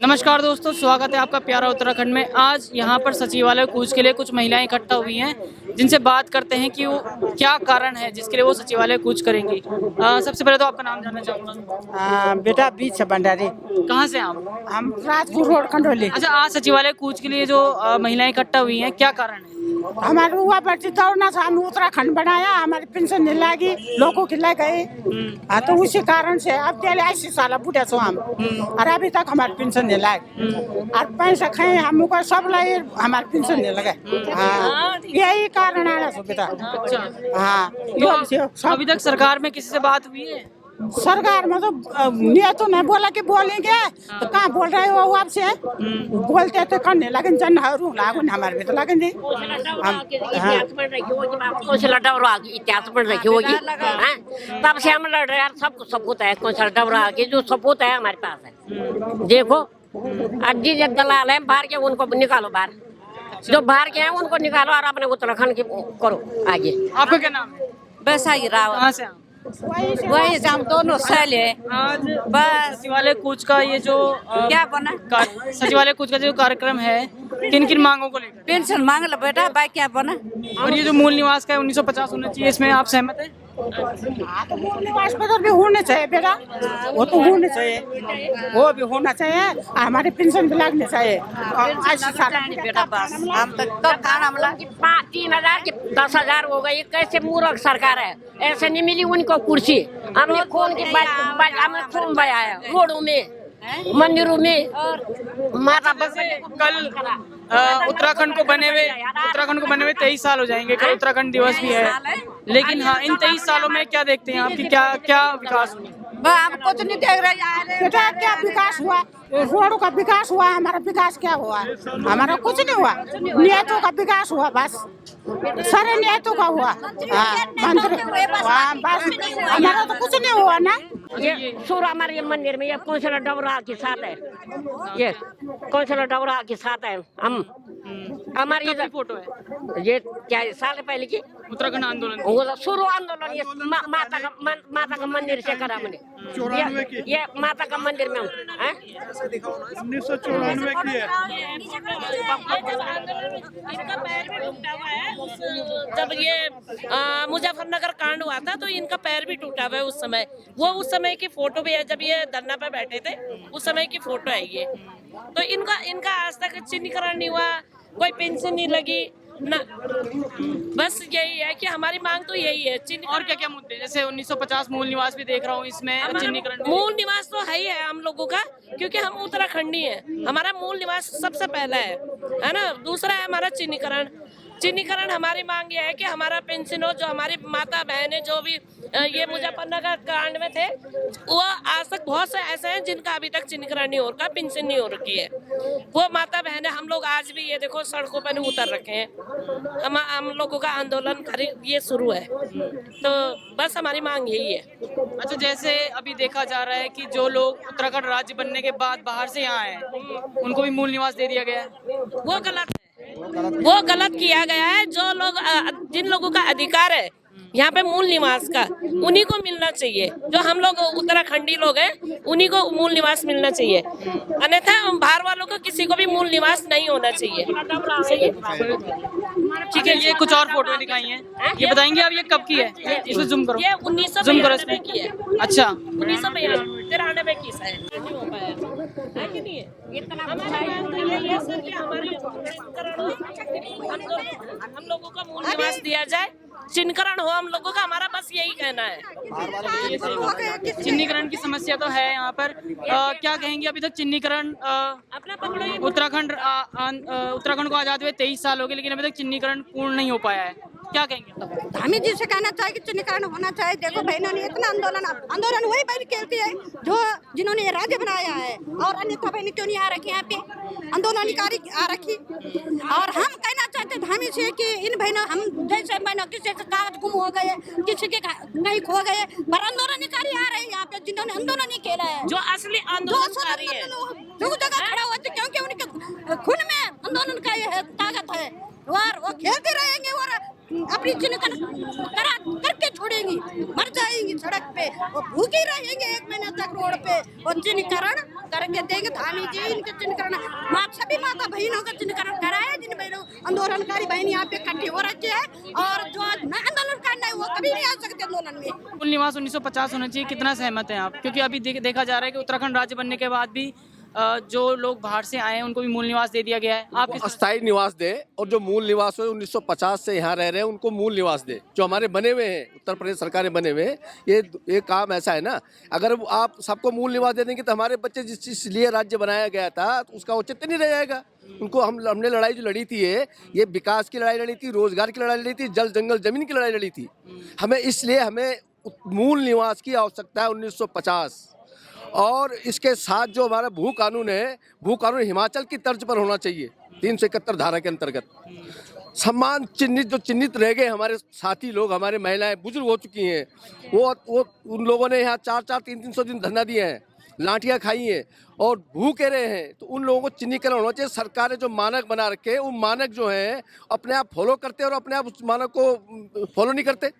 नमस्कार दोस्तों, स्वागत है आपका प्यारा उत्तराखंड में। आज यहाँ पर सचिवालय कूच के लिए कुछ महिलाएं इकट्ठा हुई हैं, जिनसे बात करते हैं कि वो क्या कारण है जिसके लिए वो सचिवालय कूच करेंगी। सबसे पहले तो आपका नाम जानना चाहूँगा। बेटा बीच भंडारी। कहाँ से आप? हम राजपुर रोड खंडोली। अच्छा, आज सचिवालय कूच के लिए जो महिलाएं इकट्ठा हुई हैं, क्या कारण है? हमारे हुआ बच्ची दौड़ना था, हम उत्तराखंड बनाया, हमारी पेंशन नहीं लगी, लोगों की लग गई। हाँ, तो उसी कारण से अब 80 साल बूढ़े सो हम, और अभी तक हमारी पेंशन नहीं लगी। और पैसा खाए हमको सब लगे, हमारी पेंशन नहीं लगे। हाँ, यही कारण है ना बेटा। अच्छा, हाँ, तो अभी तक सरकार में किसी से बात हुई है? सरकार में तो ये तो नहीं बोला कि बोलेंगे, तो कहाँ बोल रहे हो वो आपसे? बोलते तो करने लगन जन लागू हमारे भी तो लगन जी। कौशल डबरा की इतिहास बन रखी होगी, तब से हम लड़ रहे हैं। सबको सबूत है, कौशल डबरा की जो सबूत है हमारे पास है। देखो अज्जी जब दलाल है बाहर के, उनको निकालो बाहर। जो बाहर के हैं उनको निकालो और अपने उत्तराखंड की करो आगे। आपका क्या नाम है? वैसाही रावत। कहाँ से आप? वही से हम दोनों सैल है। आज बस सचिवालय कूच का ये जो क्या बना सचिवालय कूच का जो कार्यक्रम है, किन किन मांगों को लेकर? पेंशन मांग लो बेटा, भाई क्या बना। और ये जो मूल निवास का है 1950 होना चाहिए, इसमें आप सहमत हैं? हाँ, तो मूल निवास पर भी होने चाहिए बेटा, वो तो होने चाहिए, वो भी होना चाहिए। हमारी पेंशन भी लगनी चाहिए। बेटा बस हम तो कब खाना हमला 3,000 की 10,000 हो गई। कैसे मूर्ख सरकार है, ऐसे नहीं मिली उनको कुर्सी। हमने खून की हमने खून बहाया रोडों में, मंदिरों में। माता कल उत्तराखंड को बने हुए 23 साल हो जाएंगे। कल उत्तराखंड दिवस भी है, लेकिन हाँ, इन 23 सालों में क्या देखते हैं आपकी क्या क्या विकास हुआ? हम कुछ नहीं देख रहे। बेटा क्या विकास हुआ? रोड का विकास हुआ, हमारा विकास क्या हुआ? हमारा कुछ नहीं हुआ। नियतों का विकास हुआ, बस सारे नियतों का हुआ। मंदिर बस, हमारा तो कुछ नहीं हुआ ना। ये सूर हमारे मंदिर में ये कौशल डबरा के साथ है। ये कौशल डबरा के साथ है। हम हमारी कब की फोटो है? ये क्या साल पहले की उत्तराखंड आंदोलन। वो शुरू आंदोलन ये माता का मंदिर से करा मैंने। ये माता का मंदिर में 1994 की है। इनका पैर भी टूटा हुआ है। जब ये मुजफ्फरनगर कांड हुआ था तो इनका पैर भी टूटा हुआ है उस समय। वो उस समय की फोटो भी है, जब ये धरना पे बैठे थे उस समय की फोटो है ये। तो इनका आज तक चिन्हीकरण नहीं हुआ, कोई पेंशन नहीं लगी ना। बस यही है कि हमारी मांग तो यही है। और क्या क्या मुद्दे, जैसे 1950 मूल निवास भी देख रहा हूँ, इसमें चिन्हीकरण मूल निवास तो है ही है हम लोगों का, क्योंकि हम उत्तराखंडी हैं। हमारा मूल निवास सबसे पहला है ना। दूसरा है हमारा चिन्हीकरण। हमारी मांग ये है कि हमारा पेंशन हो, जो हमारी माता बहनें जो भी ये मुजफ्फरनगर कांड में थे, वो आज तक बहुत से ऐसे हैं जिनका अभी तक चिन्हीकरण नहीं हो रखा, पेंशन नहीं हो रखी है। वो माता बहनें, हम लोग आज भी ये देखो सड़कों पर नहीं उतर रखे हैं। हम लोगों का आंदोलन ये शुरू है, तो बस हमारी मांग यही है। अच्छा, जैसे अभी देखा जा रहा है कि जो लोग उत्तराखंड राज्य बनने के बाद बाहर से यहाँ आए, उनको भी मूल निवास दे दिया गया है। वो गलत किया गया है। जो लोग जिन लोगों का अधिकार है यहाँ पे मूल निवास का, उन्हीं को मिलना चाहिए। जो हम लोग उत्तराखंडी लोग हैं उन्हीं को मूल निवास मिलना चाहिए, अन्यथा बाहर वालों को किसी को भी मूल निवास नहीं होना चाहिए। ठीक है, ये कुछ और फोटो दिखाई हैं, ये बताएंगे आप ये कब की है? इसमें जूम करो। ये 1992 की है। अच्छा, 1993 की है कि नहीं है? हम लोगों का मूल निवास दिया जाए, चिन्हीकरण हो हम लोगों का, हमारा बस यही कहना है। चिन्हीकरण की समस्या तो है यहाँ पर। क्या कहेंगे, अभी तक चिन्हीकरण उत्तराखंड को आजाद हुए 23 साल हो गए, लेकिन अभी तक चिन्हीकरण पूर्ण नहीं हो पाया है, क्या कहेंगे? हमें जिससे कहना चाहिए कि चिन्हीकरण होना चाहिए। देखो बहनों ने इतना आंदोलन वही बहन खेलती है जो जिन्होंने ये राज्य बनाया है, और अन्यथा बहन क्यों नहीं आ रखी यहाँ पे आंदोलनकारी आ रखी। और हम कहना चाहते धामी से कि इन बहनों, हम जैसे बहनों किसी के कागज गुम हो गए, किसी के कहीं खो गए, पर आंदोलनकारी आ रहे हैं यहाँ पे जिन्होंने आंदोलन ही खेला है, जो असली आंदोलनकारी है, जो जगह खड़ा होते, क्योंकि उनके खून में आंदोलन का ये ताकत है। और वो खेलते रहेंगे और अपनी चिन्हीकरण करके छोड़ेंगी, मर जाएंगी सड़क पे, वो भूखे रहेंगे 1 महीना तक रोड पे। और चिन्हीकरण करके देंगे धामी जी। के चिन्हकरण, सभी माता बहनों का चिन्हकरण कराया। जिन बहनों आंदोलनकारी बहन यहाँ पे इकट्ठी हो रखी है और जो न आंदोलन करना है वो कभी नहीं आ सकते आंदोलन में। मूल निवास 1950 होना चाहिए, कितना सहमत हैं आप? क्योंकि अभी देखा जा रहा है कि उत्तराखंड राज्य बनने के बाद भी जो लोग बाहर से आए हैं उनको भी मूल निवास दे दिया गया है। आप किस अस्थायी निवास दे, और जो मूल निवास हो 1950 से यहाँ रह रहे हैं उनको मूल निवास दे। जो हमारे बने हुए हैं, उत्तर प्रदेश सरकार ने बने हुए हैं, ये काम ऐसा है ना, अगर आप सबको मूल निवास दे देंगे तो हमारे बच्चे जिस चीज़ लिए राज्य बनाया गया था तो उसका औचित्य नहीं रह जाएगा। उनको हमने लड़ाई जो लड़ी थी, ये विकास की लड़ाई लड़ी थी, रोजगार की लड़ाई लड़ी थी, जल जंगल जमीन की लड़ाई लड़ी थी। हमें मूल निवास की आवश्यकता है 1950। और इसके साथ जो हमारा भू कानून है, भू कानून हिमाचल की तर्ज पर होना चाहिए 371 धारा के अंतर्गत। सम्मान चिन्हित जो चिन्हित रह गए हमारे साथी लोग, हमारे महिलाएं बुजुर्ग हो चुकी हैं, वो उन लोगों ने यहाँ 400-300 दिन धरना दिए हैं, लाठियाँ खाई हैं और भूखे रहे हैं, तो उन लोगों को चिन्हीकरण होना चाहिए। सरकार ने जो मानक बना रखे, वो मानक जो है अपने आप फॉलो करते और अपने आप उस मानक को फॉलो नहीं करते।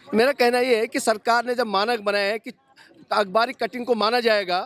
मेरा कहना ये है कि सरकार ने जब मानक बनाए हैं कि अखबारी कटिंग को माना जाएगा,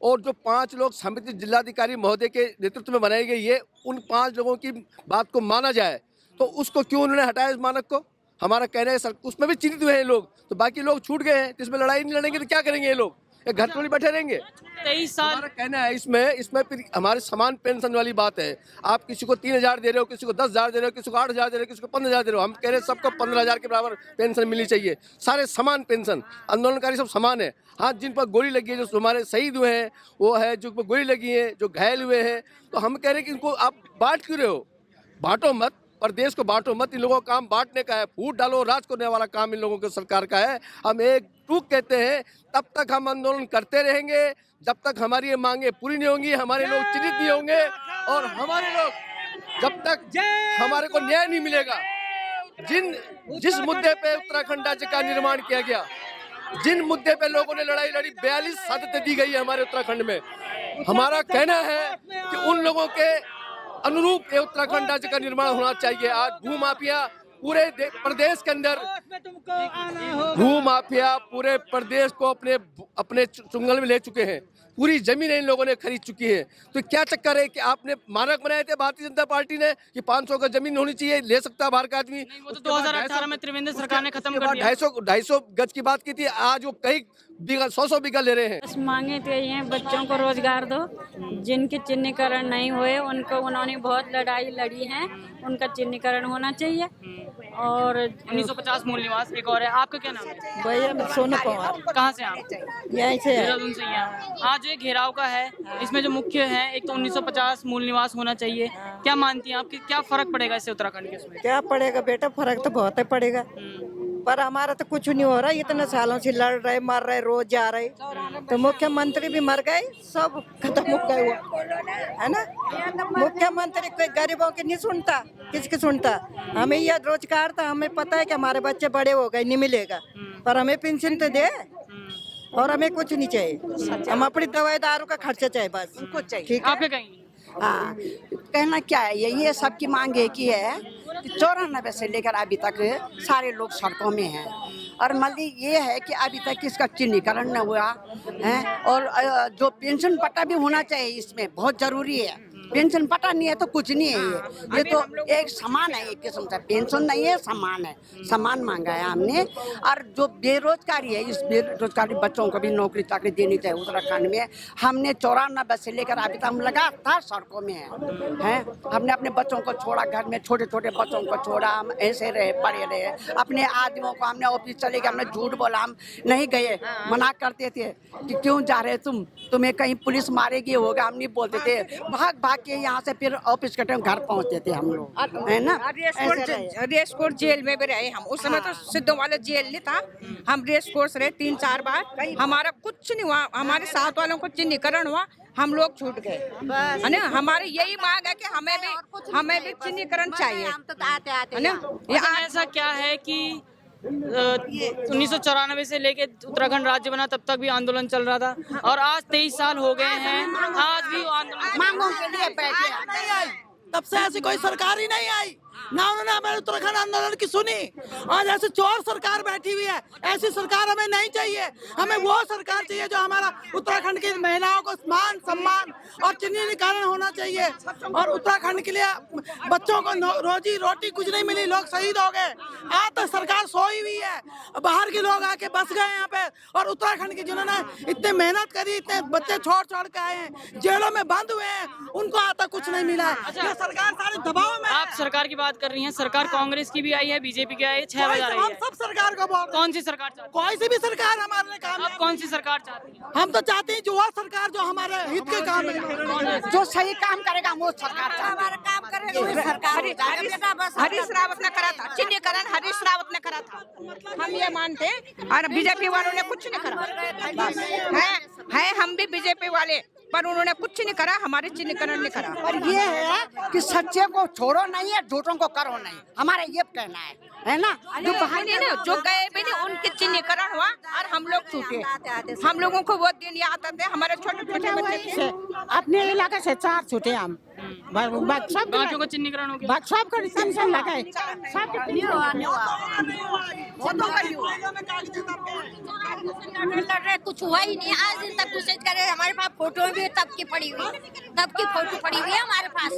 और जो 5 लोग समिति जिलाधिकारी महोदय के नेतृत्व में बनाई गई है, उन 5 लोगों की बात को माना जाए, तो उसको क्यों उन्होंने हटाया इस मानक को? हमारा कहना है सर, उसमें भी चिन्हित हुए हैं लोग, तो बाकी लोग छूट गए हैं, तो इसमें लड़ाई नहीं लड़ेंगे तो क्या करेंगे ये लोग? ये घर पर बैठे रहेंगे। 23 साल हमारा कहना है इसमें फिर हमारे समान पेंशन वाली बात है। आप किसी को 3,000 दे रहे हो, किसी को 10,000 दे रहे हो, किसी को 8,000 दे रहे हो, किसी को 15,000 दे रहे हो। हम कह रहे हैं सबको 15,000 के बराबर पेंशन मिलनी चाहिए, सारे समान पेंशन। आंदोलनकारी सब समान है। हाँ, जिन पर गोली लगी है, जो हमारे शहीद हुए हैं वो है, जो पर गोली लगी है, जो घायल हुए हैं, तो हम कह रहे हैं कि इनको आप बांट क्यों रहे हो? बांटो मत, प्रदेश को बांटो मत। इन लोगों का काम बांटने का है, फूट डालो राज करने वाला काम इन लोगों के सरकार का है। हम एक टूक कहते हैं, तब तक हम आंदोलन करते रहेंगे जब तक हमारी ये मांगे पूरी नहीं होंगी, हमारे लोग चिन्हित नहीं होंगे, और हमारे लोग जब तक हमारे को न्याय नहीं मिलेगा। जिस मुद्दे पे उत्तराखंड राज्य का निर्माण किया गया, जिन मुद्दे पे लोगों ने लड़ाई लड़ी, 42 शहादतें दी गई है हमारे उत्तराखंड में। हमारा कहना है कि उन लोगों के अनुरूप ये उत्तराखंड राज्य का निर्माण होना चाहिए। आज भू माफिया पूरे प्रदेश के अंदर, भू माफिया पूरे प्रदेश को अपने चुंगल में ले चुके हैं। पूरी जमीनें इन लोगों ने खरीद चुकी है। तो क्या चक्कर है कि आपने मानक बनाए थे भारतीय जनता पार्टी ने कि 500 का जमीन होनी चाहिए, ले सकता है बाहर का आदमी। वो तो 2018 में त्रिवेंद्र सरकार ने खत्म कर दिया। 250 गज की बात की थी, आज वो कई बीघा 100 बीघा ले रहे हैं। बस मांगे तो यही है, बच्चों को रोजगार दो। जिनके चिन्हीकरण नहीं हुए उनको, उन्होंने बहुत लड़ाई लड़ी है, उनका चिन्हीकरण होना चाहिए। और 1950 मूल निवास। एक और है, आपका क्या नाम है? भैया सोनू कुमार, कहाँ से आप? यहीं से है। देहरादून से ही हैं। आज ये घेराव का है, इसमें जो मुख्य है, एक तो 1950 मूल निवास होना चाहिए। क्या मानती हैं आपकी, क्या फर्क पड़ेगा इससे उत्तराखंड के? इसमें क्या पड़ेगा बेटा, फर्क तो बहुत ही पड़ेगा, पर हमारा तो कुछ नहीं हो रहा। इतने सालों से लड़ रहे, मर रहे, रोज जा रहे, तो मुख्यमंत्री भी मर गए, सब खत्म हो गए वो, है ना। मुख्यमंत्री कोई गरीबों की नहीं सुनता, किसकी सुनता? हमें यह रोजगार था, हमें पता है कि हमारे बच्चे बड़े हो गए, नहीं मिलेगा, पर हमें पेंशन तो दे, और हमें कुछ नहीं चाहिए। हम अपनी दवाई दारू का खर्चा चाहिए बस, उनको चाहिए। ठीक है, आपके कहीं? हाँ, कहना क्या है, ये सबकी मांग एक ही है कि 94 से लेकर अभी तक सारे लोग सड़कों में हैं, और मतलब ये है कि अभी तक इसका चिन्हीकरण न हुआ है, और जो पेंशन पट्टा भी होना चाहिए, इसमें बहुत जरूरी है। पेंशन पट्टा नहीं है तो कुछ नहीं है। ये तो एक समान है, एक किस्म से पेंशन नहीं है, समान है, समान मांगा है हमने। और जो बेरोजगारी है, इस बेरोजगारी बच्चों को भी नौकरी चाकरी देनी चाहिए उत्तराखंड में। हमने 94 से लेकर अभी तक हम लगातार सड़कों में हैं। हमने अपने बच्चों को छोड़ा, घर में छोटे छोटे बच्चों को छोड़ा, हम ऐसे रहे, पड़े रहे। अपने आदमियों को हमने ऑफिस चले गए, हमने झूठ बोला, हम नहीं गए, मना करते थे कि क्यों जा रहे तुम, तुम्हें कहीं पुलिस मारेगी होगा, हम नहीं बोलते थे। भाग भाग के यहाँ से फिर ऑफिस के टाइम घर पहुँचते थे हम लोग, है ना। रेस कोर्स जेल में भी रहे हम, उस समय तो सिद्धों वाला जेल नहीं था। हम रेस कोर्स रहे 3-4 बार, हमारा कुछ नहीं हुआ, हमारे साथ वालों को चिन्हीकरण हुआ, हम लोग छूट गए, है ना। हमारी यही मांग है कि हमें भी चिन्हीकरण चाहिए, है ना। ऐसा क्या है कि 1994 से लेके उत्तराखंड राज्य बना, तब तक भी आंदोलन चल रहा था, और आज 23 साल हो गए हैं, आज भी आंदोलन मांगों के लिए बैठे। तब से ऐसी कोई सरकार ही नहीं आई। ना उन्होंने हमारे उत्तराखंड आंदोलन की सुनी। और ऐसे चोर सरकार बैठी हुई है, ऐसी सरकार हमें नहीं चाहिए। हमें वो सरकार चाहिए जो हमारा उत्तराखंड की महिलाओं को मान सम्मान और चिन्हीकरण होना चाहिए। और उत्तराखंड के लिए बच्चों को रोजी रोटी कुछ नहीं मिली, लोग शहीद हो गए। आज तक सरकार सोई हुई है, बाहर के लोग आके बस गए यहाँ पे। और उत्तराखंड के जिन्होंने इतने मेहनत करी, इतने बच्चे छोड़ छोड़ के आए हैं, जेलों में बंद हुए हैं, उनको आज तक कुछ नहीं मिला है। ये सरकार सारे दबाव में। आप सरकार की बात कर रही हैं, सरकार कांग्रेस की भी आई है, बीजेपी की आई है, 6 बजा रही हम है। सब सरकार को बोल, कौन सी सरकार चाहती कोई सी भी सरकार हमारे लिए काम है? आप कौन सी सरकार चाहती हैं? हम तो चाहते हैं जो वो सरकार जो हमारे हित के काम है, जो सही काम करेगा वो सरकार हमारा काम करेगा वही सरकार। हरीश रावत ने करा था चिन्हीकरण, हरीश रावत ने करा था, हम ये मानते हैं। और बीजेपी वालों ने कुछ नहीं करा है हम भी बीजेपी वाले, पर उन्होंने कुछ नहीं करा, हमारे चिन्हीकरण नहीं करा। और ये है कि सच्चे को छोड़ो नहीं है, झूठों को करो नहीं, हमारा ये कहना है ना। जो बाहर नहीं ना, जो गए भी नहीं, उनके चिन्हीकरण हुआ और हम लोग छूटे। हम लोगों को वो दिन याद आते हैं, हमारे छोटे छोटे बच्चे से अपने इलाके से 4 छूटे हम, सब बाकियों को चिन्हीकरण हो गया। सब को टेंशन लगाए, सब लड़ रहे, कुछ हुआ ही नहीं आज दिन तक। कुछ करे, हमारे पास फोटो भी तब की पड़ी हुई, तब की फोटो पड़ी हुई है हमारे पास।